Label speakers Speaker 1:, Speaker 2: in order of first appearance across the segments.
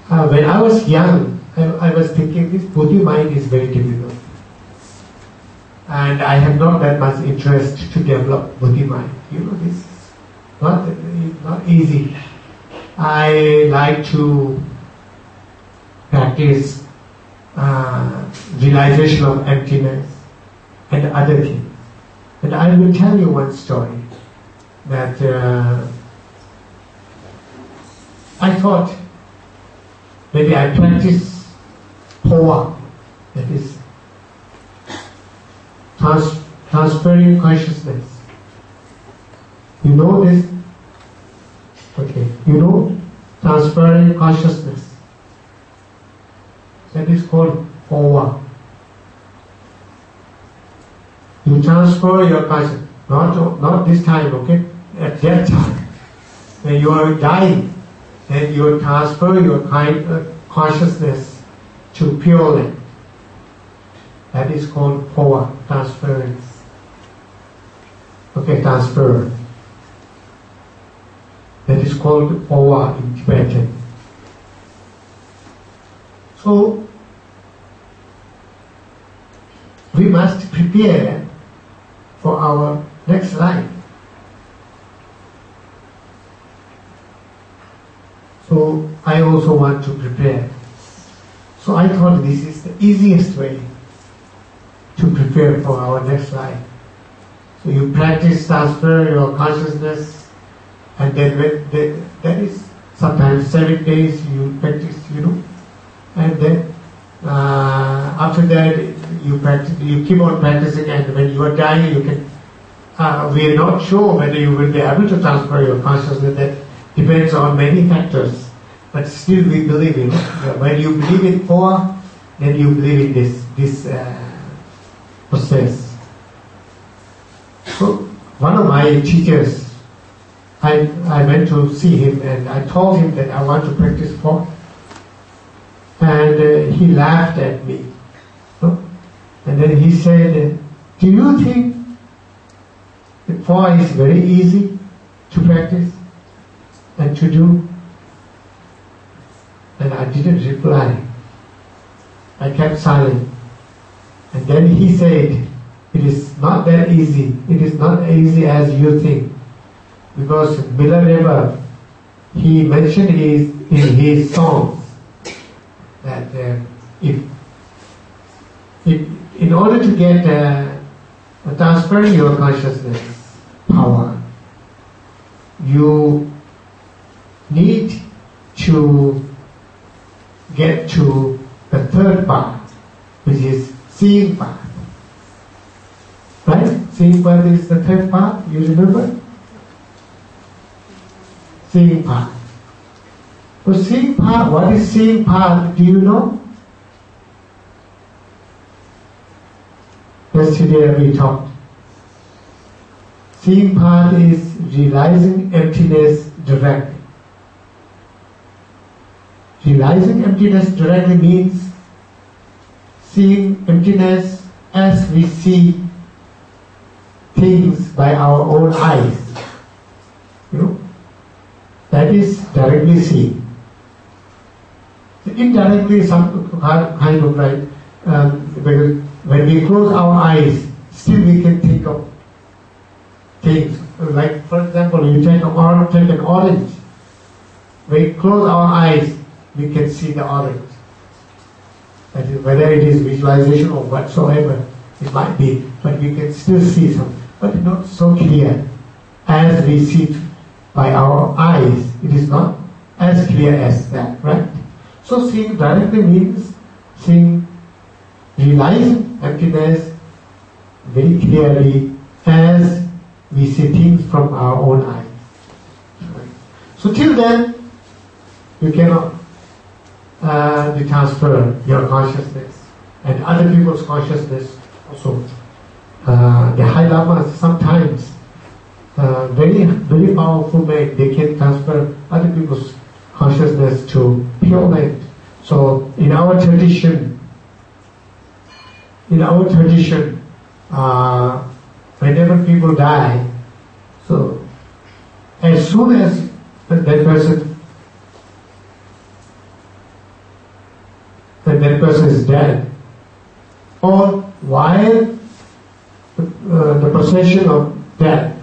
Speaker 1: when I was young, I was thinking this Buddhi mind is very difficult. And I have not that much interest to develop Buddhi mind. This is not easy. I like to practice realization of emptiness and other things. And I will tell you one story that I thought maybe I practice Phowa, that is transferring consciousness. You know this? Okay, you know transferring consciousness. That is called Phowa. You transfer your consciousness, not this time, okay? At that time, when you are dying, then you transfer your consciousness to Pure Land. That is called Phowa, transference. Okay, transfer. That is called Phowa in Tibetan. So, we must prepare for our next life. So, I also want to prepare. So, I thought this is the easiest way to prepare for our next life. So, you practice transfer your consciousness, and then that is sometimes 7 days you practice, and then after that you keep on practicing, and when you are dying, you can. We are not sure whether you will be able to transfer your consciousness. That depends on many factors, but still we believe in it. When you believe in Phowa, then you believe in this process. So one of my teachers, I went to see him and I told him that I want to practice Phowa. And he laughed at me. And then he said, do you think that Phowa is very easy to practice and to do? And I didn't reply. I kept silent. And then he said, it is not that easy. It is not easy as you think. Because Milarepa, he mentioned in his songs that in order to get transferring your consciousness power, you need to get to the third path, which is seeing path. Right? Seeing path is the third path, you remember? Seeing path. So seeing path, what is seeing path, do you know? Yesterday we talked. Seeing path is realizing emptiness directly. Realizing emptiness directly means seeing emptiness as we see things by our own eyes. That is directly seeing. Indirectly, some kind of like, when we close our eyes, still we can think of things. Like, for example, you take an orange. When we close our eyes, we can see the orange. That is, whether it is visualization or whatsoever it might be, but we can still see something. But not so clear as we see by our eyes. It is not as clear as that, right? So seeing directly means realizing emptiness very clearly as we see things from our own eyes. Right? So till then, you cannot transfer your consciousness and other people's consciousness also. The High Lamas sometimes, very, very powerful men, they can transfer other people's consciousness to Pure Land. So in our tradition, whenever people die, so as soon as that person person is dead, or while the procession of death,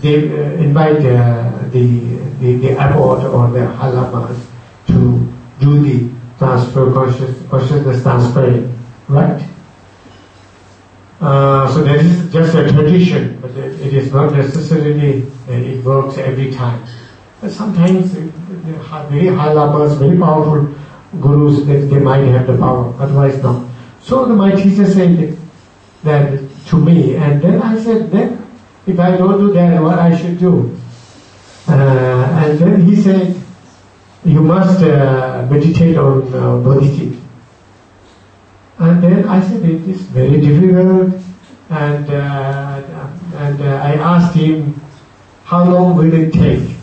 Speaker 1: they invite the abbot or the halamas to do the consciousness transferring, right? So that is just a tradition, but it is not necessarily that it works every time. But sometimes very high lamas, very powerful gurus, they might have the power, otherwise not. So my teacher said that to me, and then I said, then if I don't do that, what I should do? And then he said, you must meditate on Bodhicitta. And then I said, it is very difficult, and I asked him, how long will it take?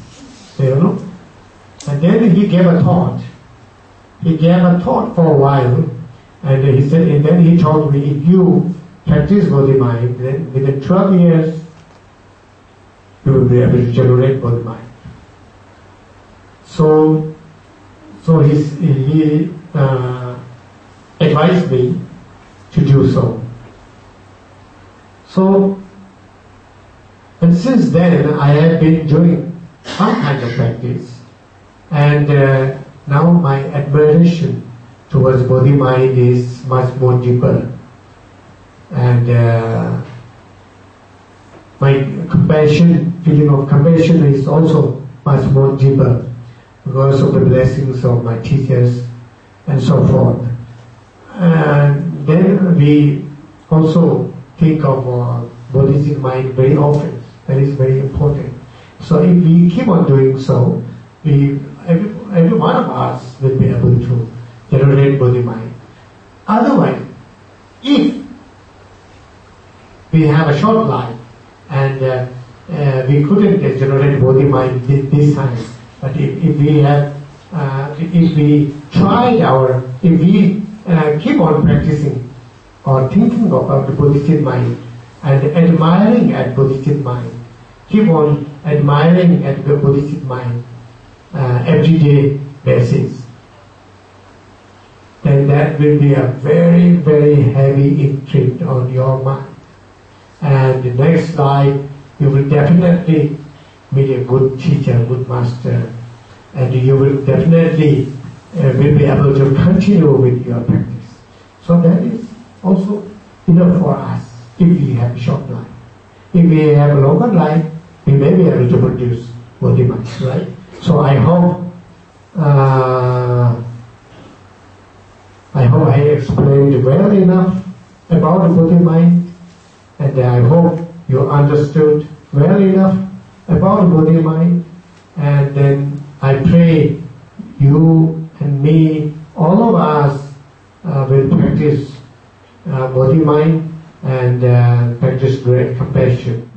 Speaker 1: And then he gave a thought. He gave a thought for a while, and he said, and then he told me, if you practice body mind, then within 12 years, you will be able to generate body mind. So he advised me to do so. So, and since then I have been doing some kind of practice, and now my admiration towards body mind is much more deeper, and my feeling of compassion is also much more deeper because of the blessings of my teachers and so forth. And then we also think of Bodhicitta mind very often. That is very important. So if we keep on doing so, every one of us will be able to generate body mind. Otherwise, if we have a short life and we couldn't generate body mind this time, but if we keep on practicing or thinking about the Bodhicitta mind and admiring at Bodhicitta mind, keep on admiring at the Bodhicitta mind everyday basis, then that will be a very, very heavy imprint on your mind. And the next life, you will definitely be a good teacher, good master, and you will definitely will be able to continue with your practice. So that is also enough for us if we have a short life. If we have a longer life, we may be able to produce body mind, right? So I hope I explained well enough about the body mind, and I hope you understood well enough about body mind, and then I pray you and me, all of us will practice body mind and practice great compassion.